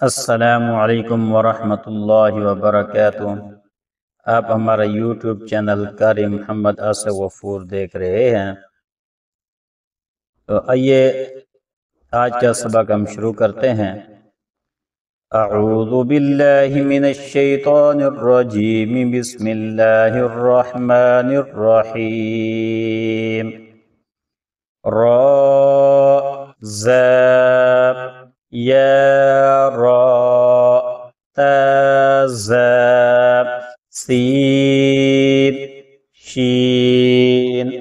अस्सलामु अलैकुम वरहमतुल्लाहि वबरकातुह। आप हमारा यूट्यूब चैनल कारी मोहम्मद आसिफ गफूर देख रहे हैं। तो आइए आज का सबक हम शुरू करते हैं। अऊज़ु बिल्लाहि मिनश शैतानिर रजीम, बिस्मिल्लाहिर रहमानिर रहीम। रा ज़ा या रा ता ज़ा सीन शीन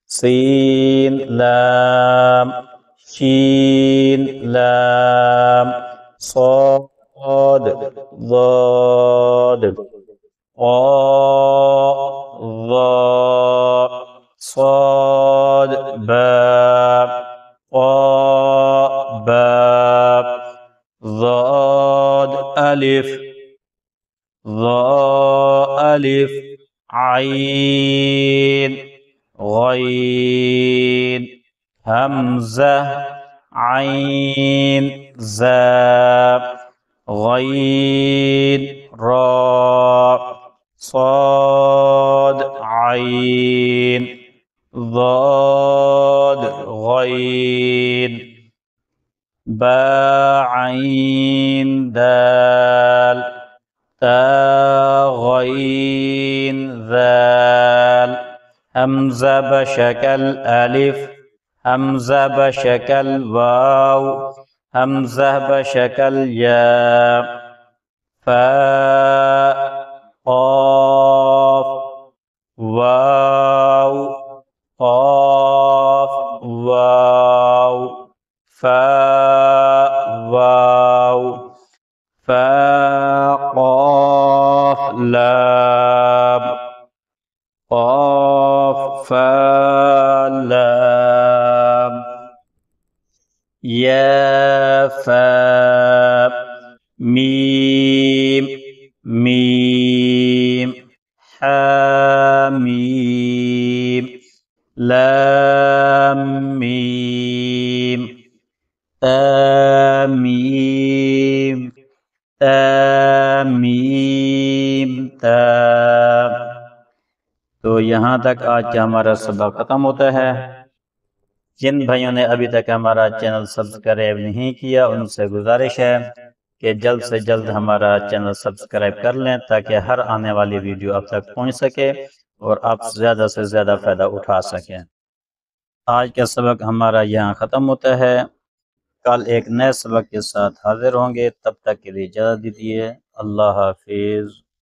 सीन लाम शीन लाम साद ज़ाद क़ा ज़ा साद बा क़ा बा ज़ाद अलिफ ज़ा अलिफ आइन गईन हमज़ा आइन ज़ा गईन रा साद आइन ज़ाद गईन बा आइन दाल ता गईन ज़ाल हमज़ा बशकल अलिफ हमज़ा बशकल वाव हमज़ा बशकल या फा क़ाफ वाव क़ाफ वाव फा वाव फा क़ाफ लाम क़ाफ फा लाम या फा मीम मीम हा मीम लाम मीम ता मीम ता मीम ता। तो यहाँ तक आज का हमारा सबक ख़त्म होता है। जिन भाइयों ने अभी तक हमारा चैनल सब्सक्राइब नहीं किया उनसे गुजारिश है कि जल्द से जल्द हमारा चैनल सब्सक्राइब कर लें ताकि हर आने वाली वीडियो आप तक पहुंच सके और आप ज़्यादा से ज़्यादा फ़ायदा उठा सकें। आज का सबक हमारा यहाँ ख़त्म होता है। कल एक नए सबक के साथ हाजिर होंगे, तब तक के लिए इजाज़त दीजिए। अल्लाह हाफिज़।